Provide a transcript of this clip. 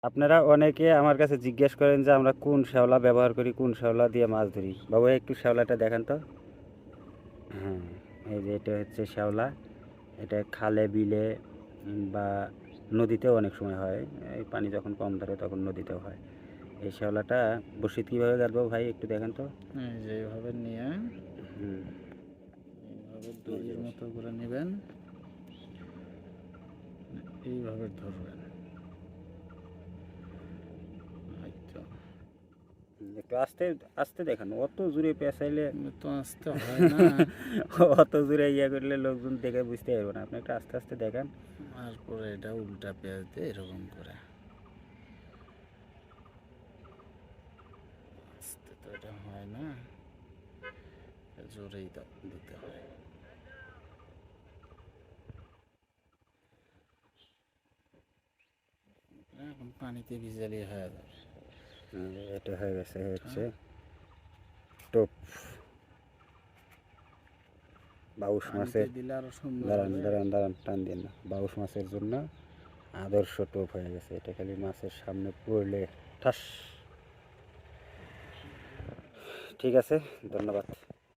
আপনারা অনেকে আমার কাছে জিজ্ঞেস করেন যে আমরা কোন শ্যাওলা ব্যবহার করি, কোন শ্যাওলা দিয়ে মাছ ধরি। বাবু একটু শ্যাওলাটা দেখান তো। হ্যাঁ, এই যে এটা হচ্ছে শ্যাওলা। এটা খালে বিলে বা নদীতেও অনেক সময় হয়। এই পানি যখন কম ধরে তখন নদীতেও হয়। এই শ্যাওলাটা বড়শি কীভাবে গাড়বো ভাই একটু দেখেন তো। এই যে এইভাবে নিয়ে হুম, এইভাবে এই যে দড়ির মতো করে নেবেন, এইভাবে ধরবেন। এই তো একটু আস্তে আস্তে দেখান, অত জোরে পেঁচাইলে তো আসতে হয় না। অত জোরে ইয়ে করলে লোকজন দেখে বুঝতে পারবে না। আপনি একটু আস্তে আস্তে দেখান। তারপরে এটা উল্টা পেঁয়াজ দিয়ে এরকম করে আস্তে, তো এটা হয় না, জোরেই দিতে হয়। এখন পানিতে ভিজালি হয়ে যাবে। এটা হয়ে গেছে হচ্ছে টোপ বাউশ পানিতে মাছের। দিলে আরো সুন্দর দাঁড়ান হবে। দাঁড়ান দাঁড়ান, টান দিন না। বাউশ মাছের জন্য আদর্শ টোপ হয়ে গেছে এটা। খালি মাছের সামনে পড়লে ঠাস। ঠিক আছে, ধন্যবাদ।